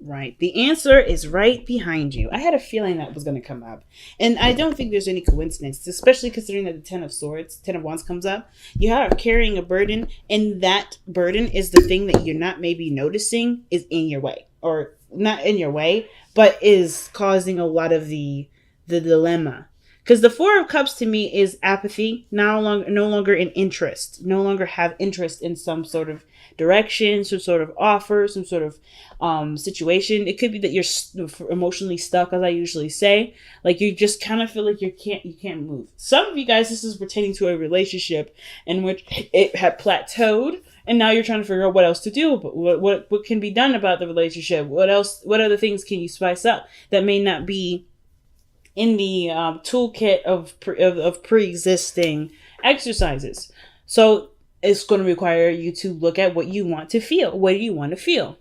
Right. The answer is right behind you. I had a feeling that was going to come up. And I don't think there's any coincidence, especially considering that the Ten of Wands comes up. You are carrying a burden, and that burden is the thing that you're not maybe noticing is in your way. Or not in your way, but is causing a lot of the dilemma. Because the Four of Cups to me is apathy, no longer in interest, no longer have interest in some sort of direction, some sort of offer, some sort of situation. It could be that you're emotionally stuck, as I usually say. Like you just kind of feel like you can't move. Some of you guys, this is pertaining to a relationship in which it had plateaued, and now you're trying to figure out what else to do. But what can be done about the relationship? What else? What other things can you spice up that may not be in the toolkit of pre-existing exercises? So it's going to require you to look at what you want to feel. What do you want to feel?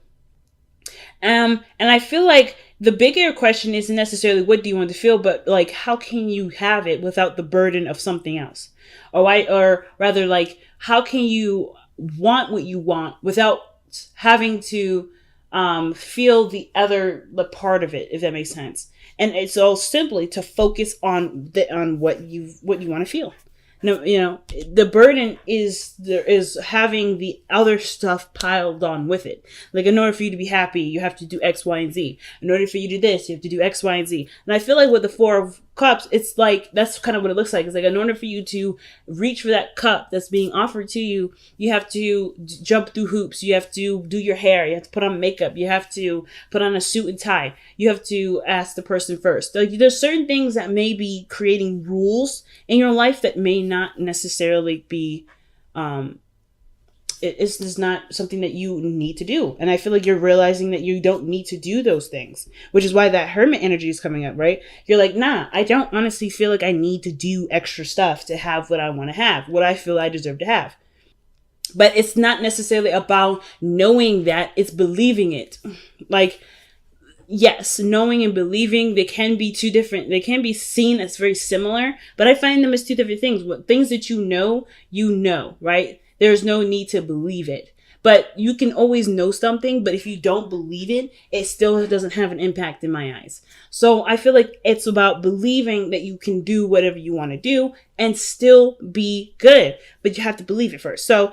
And I feel like the bigger question isn't necessarily what do you want to feel, but like how can you have it without the burden of something else? Or rather, like how can you want what you want without having to feel the part of it, if that makes sense. And it's all simply to focus on what you want to feel. No, the burden is having the other stuff piled on with it. Like in order for you to be happy, you have to do X, Y, and Z. In order for you to do this, you have to do X, Y, and Z. And I feel like with the Four of Cups, it's like that's kind of what it looks like. It's like in order for you to reach for that cup that's being offered to you, you have to jump through hoops. You have to do your hair. You have to put on makeup. You have to put on a suit and tie. You have to ask the person first. Like there's certain things that may be creating rules in your life that may not necessarily be it's just not something that you need to do. And I feel like you're realizing that you don't need to do those things, which is why that Hermit energy is coming up, right? You're like, nah, I don't honestly feel like I need to do extra stuff to have what I want to have, what I feel I deserve to have. But it's not necessarily about knowing that, it's believing it. Like, yes, knowing and believing, they can be two different, they can be seen as very similar, but I find them as two different things. What things that you know, right? There's no need to believe it. But you can always know something, but if you don't believe it, it still doesn't have an impact in my eyes. So I feel like it's about believing that you can do whatever you want to do and still be good, but you have to believe it first. So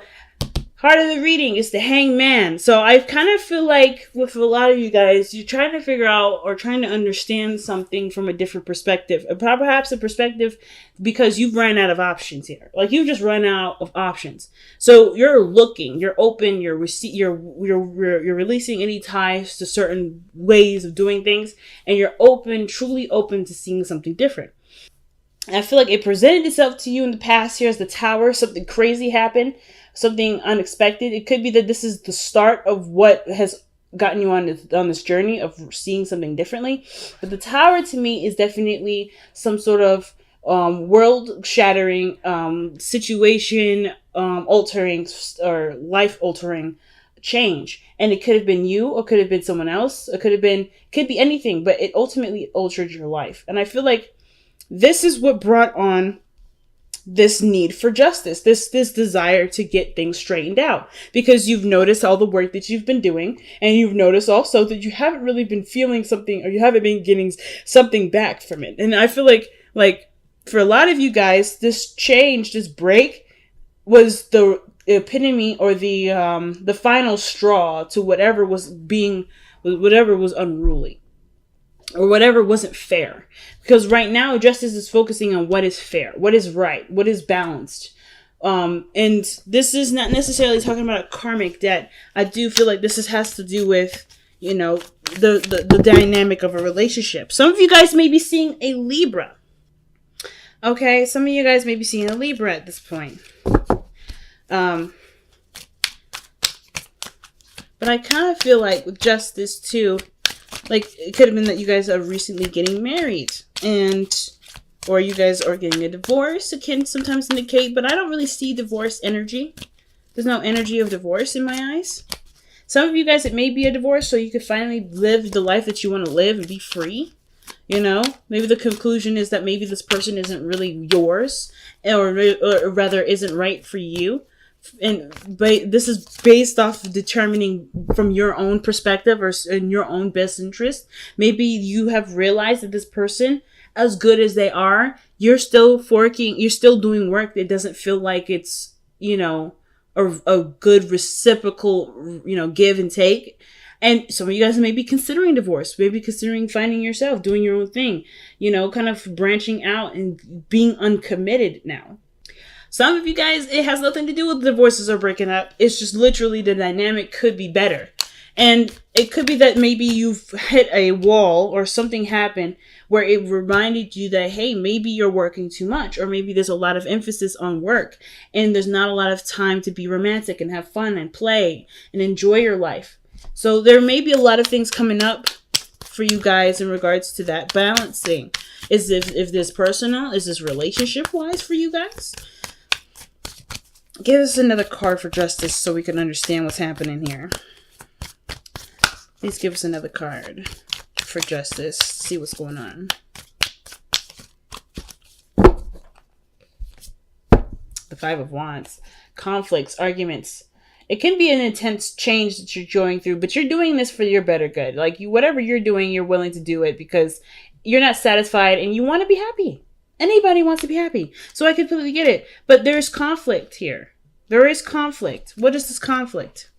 heart of the reading is the Hangman. So I kind of feel like with a lot of you guys, you're trying to figure out or trying to understand something from a different perspective. Perhaps a perspective because you've run out of options here. Like you've just run out of options. So you're looking, you're open, you're releasing any ties to certain ways of doing things, and you're open, truly open to seeing something different. And I feel like it presented itself to you in the past here as the Tower. Something crazy happened. Something unexpected. It could be that this is the start of what has gotten you on this journey of seeing something differently. But the Tower to me is definitely some sort of world-shattering, situation altering or life-altering change. And it could have been you, or could have been someone else. It could be anything, but it ultimately altered your life. And I feel like this is what brought on this need for justice, this desire to get things straightened out, because you've noticed all the work that you've been doing, and you've noticed also that you haven't really been feeling something, or you haven't been getting something back from it. And I feel like for a lot of you guys, this change, this break was the epitome or the final straw to whatever was unruly. Or whatever wasn't fair. Because right now, justice is focusing on what is fair, what is right, what is balanced. And this is not necessarily talking about a karmic debt. I do feel like this has to do with, the dynamic of a relationship. Some of you guys may be seeing a Libra. Okay, some of you guys may be seeing a Libra at this point. But I kind of feel like with justice too, like it could have been that you guys are recently getting married, or you guys are getting a divorce. It can sometimes indicate, but I don't really see divorce energy. There's no energy of divorce in my eyes. Some of you guys, it may be a divorce, so you could finally live the life that you want to live and be free. Maybe the conclusion is that maybe this person isn't really yours, or rather isn't right for you. this is based off of determining from your own perspective or in your own best interest. Maybe you have realized that this person, as good as they are, you're still doing work that doesn't feel like it's, a good reciprocal, give and take. And some of you guys may be considering divorce, maybe considering finding yourself, doing your own thing, kind of branching out and being uncommitted now. Some of you guys, it has nothing to do with divorces or breaking up. It's just literally the dynamic could be better. And it could be that maybe you've hit a wall or something happened where it reminded you that, hey, maybe you're working too much, or maybe there's a lot of emphasis on work and there's not a lot of time to be romantic and have fun and play and enjoy your life. So there may be a lot of things coming up for you guys in regards to that balancing. If this personal, is this relationship wise for you guys? Give us another card for justice so we can understand what's happening here. Please give us another card for justice. See what's going on. The Five of Wands. Conflicts, arguments. It can be an intense change that you're going through, but you're doing this for your better good. Like, whatever you're doing, you're willing to do it because you're not satisfied and you want to be happy. Anybody wants to be happy. So I completely get it. But there's conflict here. There is conflict. What is this conflict?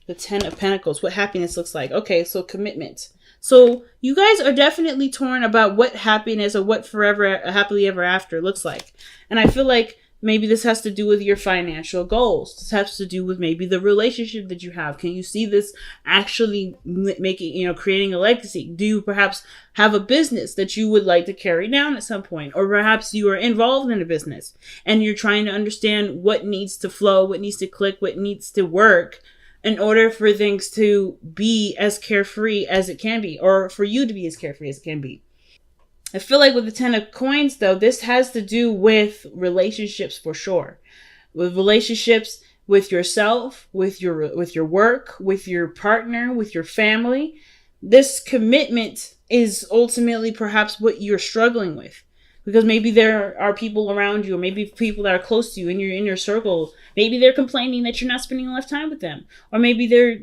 The Ten of Pentacles. What happiness looks like. Okay, so commitment. So you guys are definitely torn about what happiness or what forever, happily ever after looks like. And I feel like maybe this has to do with your financial goals. This has to do with maybe the relationship that you have. Can you see this actually making, creating a legacy? Do you perhaps have a business that you would like to carry down at some point? Or perhaps you are involved in a business and you're trying to understand what needs to flow, what needs to click, what needs to work in order for things to be as carefree as it can be, or for you to be as carefree as it can be. I feel like with the Ten of Coins, though, this has to do with relationships for sure. With relationships with yourself, with your work, with your partner, with your family. This commitment is ultimately perhaps what you're struggling with. Because maybe there are people around you, or maybe people that are close to you in your circle. Maybe they're complaining that you're not spending enough time with them. Or maybe they're,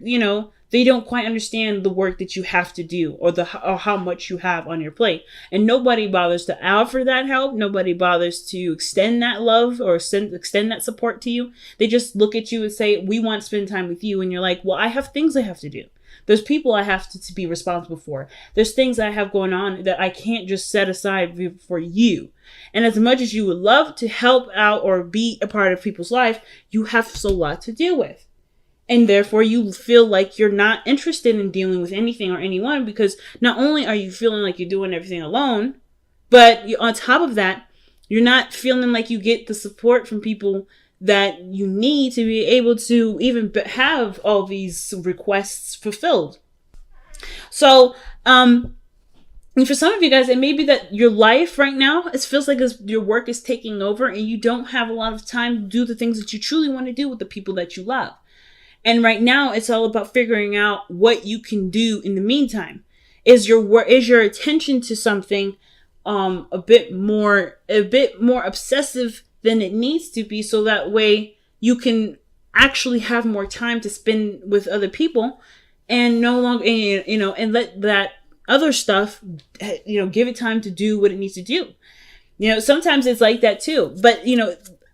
they don't quite understand the work that you have to do or how much you have on your plate. And nobody bothers to offer that help. Nobody bothers to extend that love or extend that support to you. They just look at you and say, we want to spend time with you. And you're like, well, I have things I have to do. There's people I have to be responsible for. There's things I have going on that I can't just set aside for you. And as much as you would love to help out or be a part of people's life, you have a lot to deal with. And therefore, you feel like you're not interested in dealing with anything or anyone because not only are you feeling like you're doing everything alone, but on top of that, you're not feeling like you get the support from people that you need to be able to even have all these requests fulfilled. So, and for some of you guys, it may be that your life right now, it feels like your work is taking over and you don't have a lot of time to do the things that you truly want to do with the people that you love. And right now, it's all about figuring out what you can do in the meantime. Is your attention to something a bit more obsessive than it needs to be, so that way you can actually have more time to spend with other people and no longer, and let that other stuff, give it time to do what it needs to do. Sometimes it's like that too. But,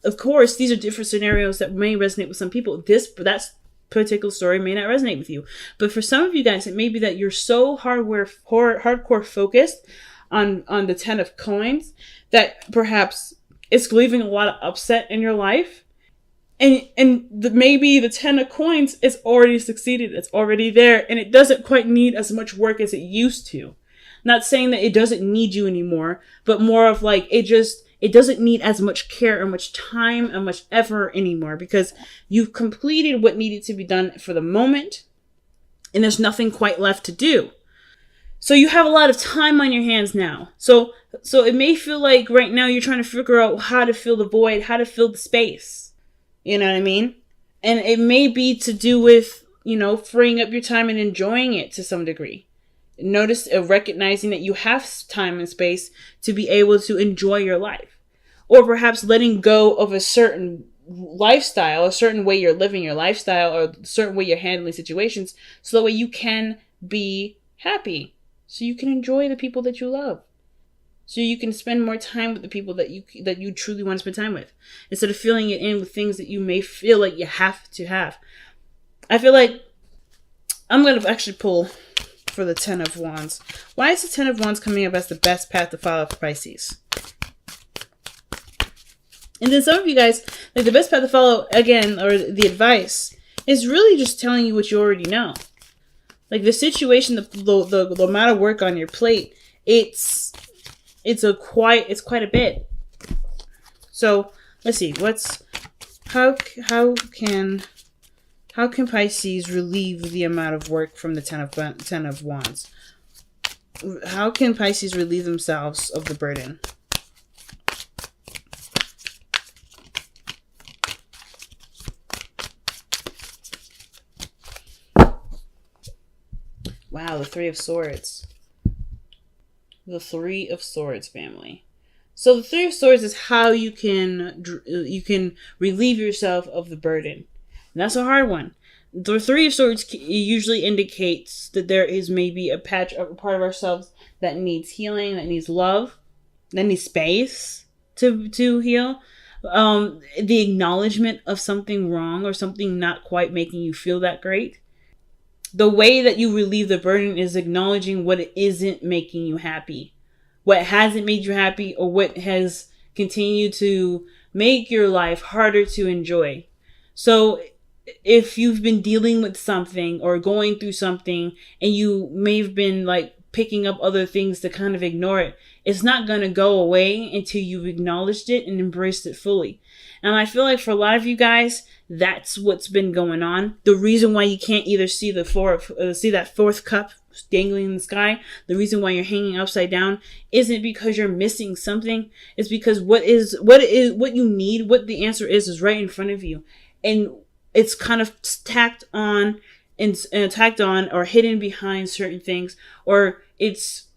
of course, these are different scenarios that may resonate with some people. That particular story may not resonate with you. But for some of you guys, it may be that you're so hardcore focused on the Ten of Coins that perhaps it's leaving a lot of upset in your life. And maybe the Ten of Coins is already succeeded. It's already there. And it doesn't quite need as much work as it used to. Not saying that it doesn't need you anymore, but more of like, it doesn't need as much care or much time and much effort anymore because you've completed what needed to be done for the moment. And there's nothing quite left to do. So you have a lot of time on your hands now. So it may feel like right now you're trying to figure out how to fill the void, how to fill the space. You know what I mean? And it may be to do with, freeing up your time and enjoying it to some degree. Notice recognizing that you have time and space to be able to enjoy your life. Or perhaps letting go of a certain lifestyle, a certain way you're living your lifestyle, or a certain way you're handling situations, so that way you can be happy. So you can enjoy the people that you love. So you can spend more time with the people that you truly want to spend time with, instead of filling it in with things that you may feel like you have to have. I feel like I'm going to actually pull for the 10 of Wands. Why is the 10 of Wands coming up as the best path to follow for Pisces? And then some of you guys, like, the best path to follow, again, or the advice, is really just telling you what you already know. Like, the situation, the amount of work on your plate, it's quite a bit. So let's see, how can Pisces relieve the amount of work from the 10 of Wands? How can Pisces relieve themselves of the burden? Wow, the 3 of Swords. The 3 of Swords, family. So the 3 of Swords is how you can relieve yourself of the burden. And that's a hard one. The 3 of Swords usually indicates that there is maybe a part of ourselves that needs healing, that needs love, that needs space to heal. The acknowledgement of something wrong or something not quite making you feel that great. The way that you relieve the burden is acknowledging what isn't making you happy, what hasn't made you happy, or what has continued to make your life harder to enjoy. So if you've been dealing with something or going through something, and you may have been like picking up other things to kind of ignore it, it's not going to go away until you've acknowledged it and embraced it fully. And I feel like for a lot of you guys, that's what's been going on. The reason why you can't either see that 4th cup dangling in the sky, the reason why you're hanging upside down, isn't because you're missing something. It's because what you need, what the answer is right in front of you, and it's kind of tacked on or hidden behind certain things, or it's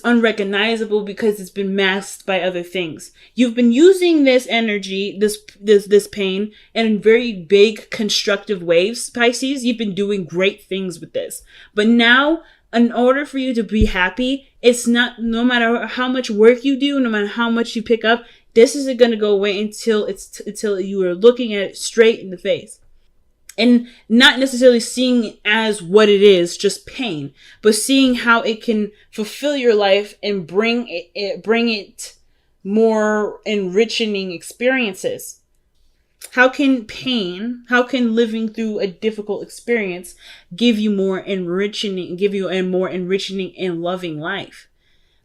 unrecognizable because it's been masked by other things. You've been using this energy, this pain, in very big constructive waves, Pisces. You've been doing great things with this. But now, in order for you to be happy, it's not, no matter how much work you do, no matter how much you pick up, this isn't going to go away until you are looking at it straight in the face. And not necessarily seeing it as what it is, just pain, but seeing how it can fulfill your life and bring it more enriching experiences. How can living through a difficult experience give you a more enriching and loving life?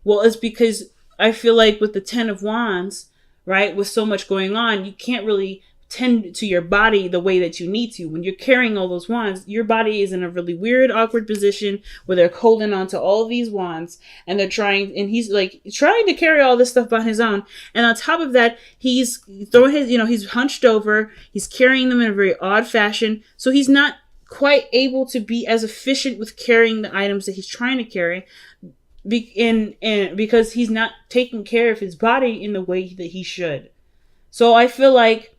Well, it's because I feel like with the 10 of Wands, right, with so much going on, you can't really tend to your body the way that you need to. When you're carrying all those wands, your body is in a really weird, awkward position where they're holding on to all of these wands, and he's like trying to carry all this stuff by his own. And on top of that, he's he's hunched over, he's carrying them in a very odd fashion. So he's not quite able to be as efficient with carrying the items that he's trying to carry. Because he's not taking care of his body in the way that he should. So I feel like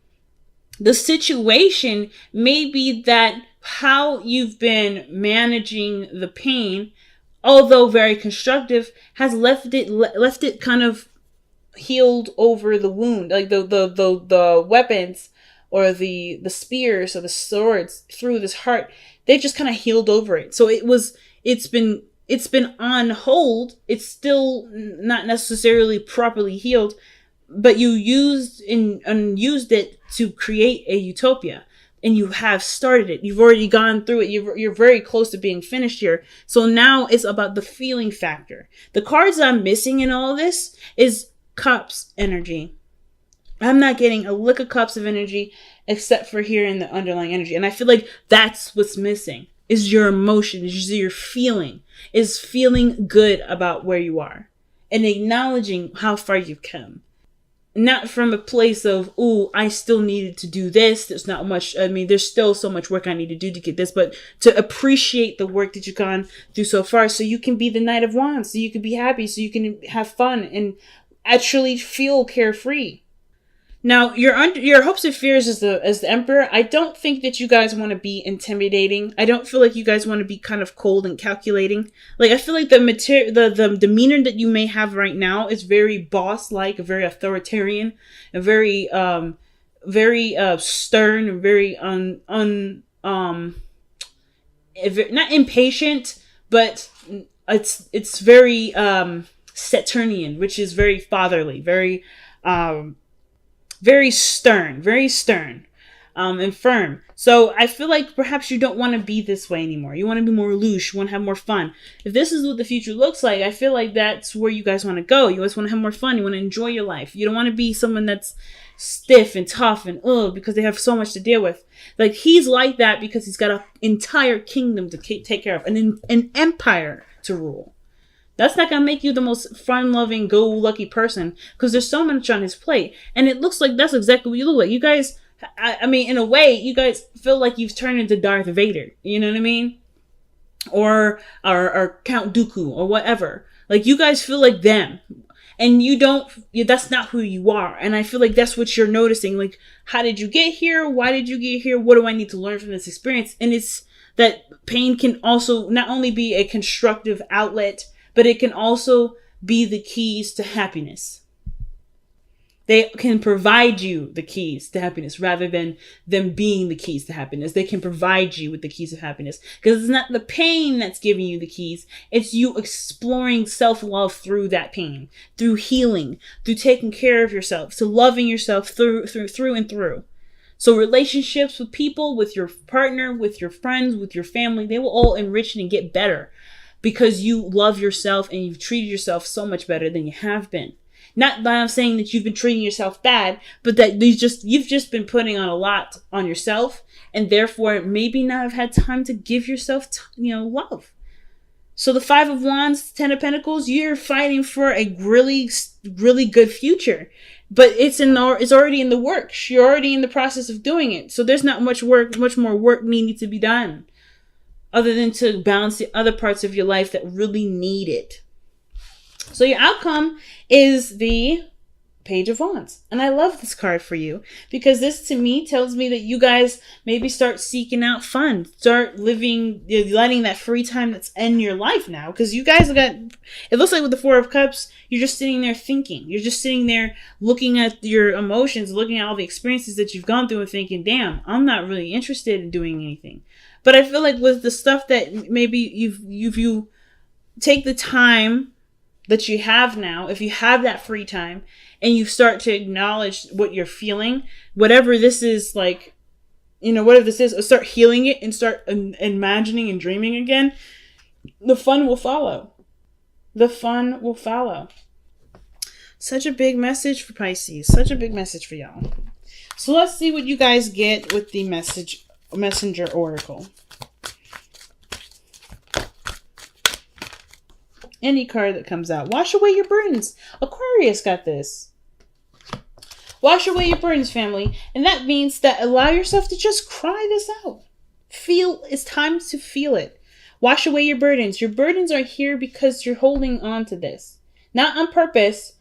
the situation may be that how you've been managing the pain, although very constructive, has left it kind of healed over the wound. Like the weapons or the spears or the swords through this heart, they've just kind of healed over it. So it's been on hold. It's still not necessarily properly healed, but you used it to create a utopia, and you have started it. You've already gone through it. You're very close to being finished here. So now it's about the feeling factor. The cards I'm missing in all this is Cups energy. I'm not getting a lick of Cups of energy except for here in the underlying energy. And I feel like that's what's missing, is your emotion, is your feeling, is feeling good about where you are and acknowledging how far you've come. not from a place of, oh, I still needed to do this. There's not much. I mean, there's still so much work I need to do to get this, but to appreciate the work that you've gone through so far, so you can be the Knight of Wands, so you can be happy, so you can have fun and actually feel carefree. Now, your hopes and fears as the Emperor. I don't think that you guys want to be intimidating. I don't feel like you guys want to be kind of cold and calculating. Like, I feel like the demeanor that you may have right now is very boss-like, very authoritarian, and very stern, and very not impatient, but it's very Saturnian, which is very fatherly, very stern, and firm. So I feel like perhaps you don't want to be this way anymore. You want to be more loose. You want to have more fun. If this is what the future looks like, I feel like that's where you guys want to go. You guys want to have more fun. You want to enjoy your life. You don't want to be someone that's stiff and tough and because they have so much to deal with. Like, he's like that because he's got an entire kingdom to take care of, an empire to rule. That's not going to make you the most fun-loving, go-lucky person, because there's so much on his plate. And it looks like that's exactly what you look like. You guys, I mean, in a way, you guys feel like you've turned into Darth Vader. You know what I mean? Or Count Dooku, or whatever. Like, you guys feel like them. And that's not who you are. And I feel like that's what you're noticing. Like, how did you get here? Why did you get here? What do I need to learn from this experience? And it's that pain can also not only be a constructive outlet, but it can also be the keys to happiness. They can provide you the keys to happiness rather than them being the keys to happiness. They can provide you with the keys of happiness, because it's not the pain that's giving you the keys. It's you exploring self-love through that pain, through healing, through taking care of yourself, to loving yourself through and through. So relationships with people, with your partner, with your friends, with your family, they will all enrich and get better, because you love yourself and you've treated yourself so much better than you have been. Not that I'm saying that you've been treating yourself bad, but that you've just been putting on a lot on yourself, and therefore maybe not have had time to give yourself, love. So the 5 of Wands, 10 of Pentacles, you're fighting for a really, really good future, but it's already in the works. You're already in the process of doing it. So there's not much more work needing to be done, other than to balance the other parts of your life that really need it. So your outcome is the Page of Wands. And I love this card for you, because this to me tells me that you guys maybe start seeking out fun. Start letting that free time that's in your life now. Because you guys it looks like with the 4 of Cups, you're just sitting there thinking. You're just sitting there looking at your emotions, looking at all the experiences that you've gone through and thinking, damn, I'm not really interested in doing anything. But I feel like with the stuff that maybe you take the time that you have now, if you have that free time and you start to acknowledge what you're feeling, whatever this is, like, whatever this is, start healing it and start imagining and dreaming again, the fun will follow. The fun will follow. Such a big message for Pisces. Such a big message for y'all. So let's see what you guys get with the Messenger Oracle. Any card that comes out. Wash away your burdens. Aquarius got this. Wash away your burdens, family. And that means that allow yourself to just cry this out. It's time to feel it. Wash away your burdens. Your burdens are here because you're holding on to this. Not on purpose,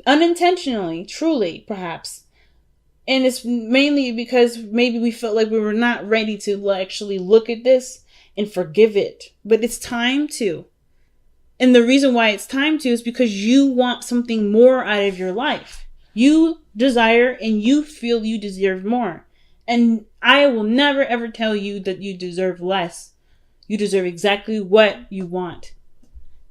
unintentionally, truly, perhaps. And it's mainly because maybe we felt like we were not ready to actually look at this and forgive it. But it's time to. And the reason why it's time to is because you want something more out of your life. You desire and you feel you deserve more. And I will never ever tell you that you deserve less. You deserve exactly what you want.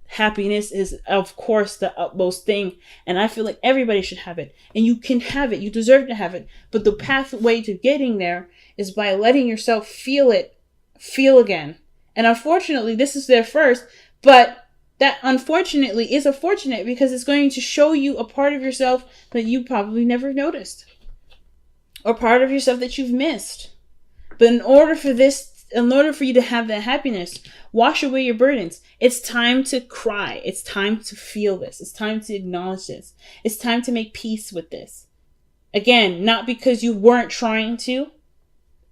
Happiness is, of course, the utmost thing. And I feel like everybody should have it. And you can have it. You deserve to have it. But the pathway to getting there is by letting yourself feel it. Feel again. And unfortunately, this is there first. But that unfortunately is unfortunate, because it's going to show you a part of yourself that you probably never noticed. Or part of yourself that you've missed. But in order for you to have that happiness, wash away your burdens. It's time to cry. It's time to feel this. It's time to acknowledge this. It's time to make peace with this. Again, not because you weren't trying to,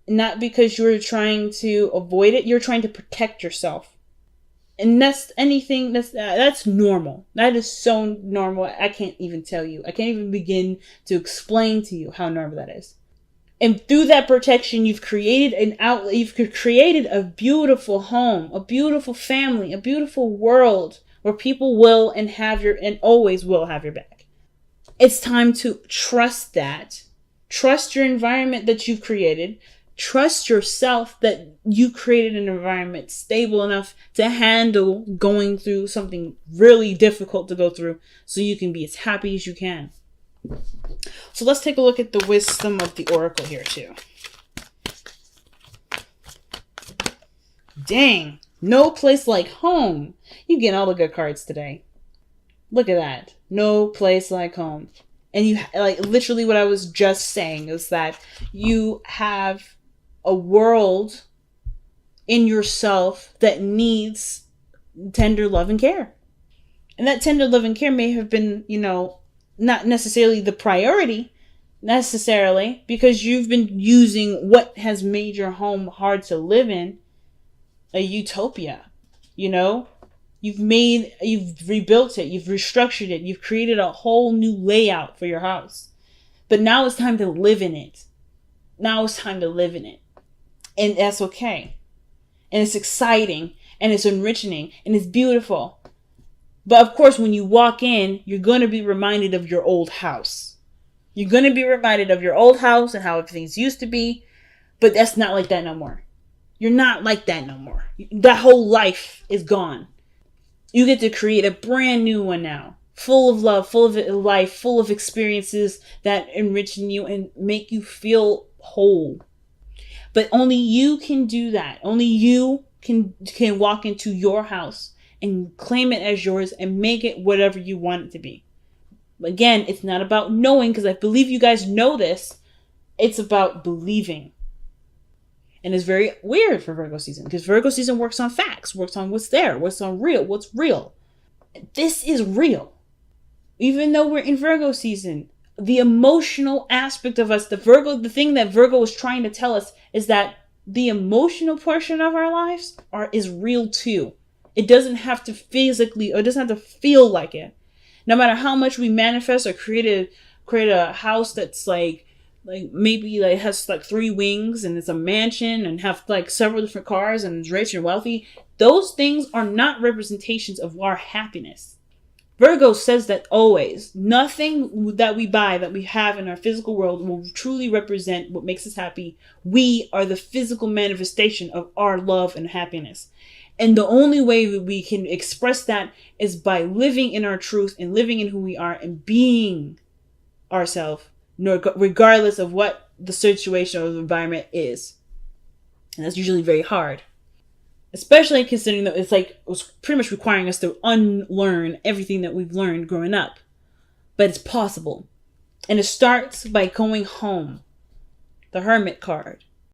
not because you were trying to avoid it. You're trying to protect yourself. And that's normal. That is so normal. I can't even tell you. I can't even begin to explain to you how normal that is. And through that protection, you've created an outlet. You've created a beautiful home, a beautiful family, a beautiful world where people will and always will have your back. It's time to trust that. Trust your environment that you've created. Trust yourself that you created an environment stable enough to handle going through something really difficult to go through, so you can be as happy as you can. So let's take a look at the wisdom of the oracle here too. Dang, no place like home. You get all the good cards today. Look at that. No place like home. And you, like, literally what I was just saying is that you have a world in yourself that needs tender love and care. And that tender love and care may have been, not necessarily the priority necessarily, because you've been using what has made your home hard to live in a utopia. You've rebuilt it, you've restructured it, you've created a whole new layout for your house. But now it's time to live in it. And that's okay. And it's exciting, and it's enriching, and it's beautiful. But of course, when you walk in, you're going to be reminded of your old house. You're going to be reminded of your old house and how things used to be. But that's not like that no more. You're not like that no more. That whole life is gone. You get to create a brand new one now. Full of love, full of life, full of experiences that enrich you and make you feel whole. But only you can do that. Only you can walk into your house and claim it as yours and make it whatever you want it to be. Again, it's not about knowing, because I believe you guys know this. It's about believing. And it's very weird for Virgo season, because Virgo season works on facts, works on what's there, what's real. This is real. Even though we're in Virgo season, the emotional aspect of us, the thing that Virgo is trying to tell us is that the emotional portion of our lives is real too. It doesn't have to physically, or it doesn't have to feel like it. No matter how much we manifest or create a house that's like maybe like has like 3 wings and it's a mansion and have like several different cars and is rich and wealthy, those things are not representations of our happiness. Virgo says that always. Nothing that we buy, that we have in our physical world, will truly represent what makes us happy. We are the physical manifestation of our love and happiness. And the only way that we can express that is by living in our truth and living in who we are and being ourselves, regardless of what the situation or the environment is. And that's usually very hard. Especially considering that it was pretty much requiring us to unlearn everything that we've learned growing up. But it's possible. And it starts by going home. The Hermit card.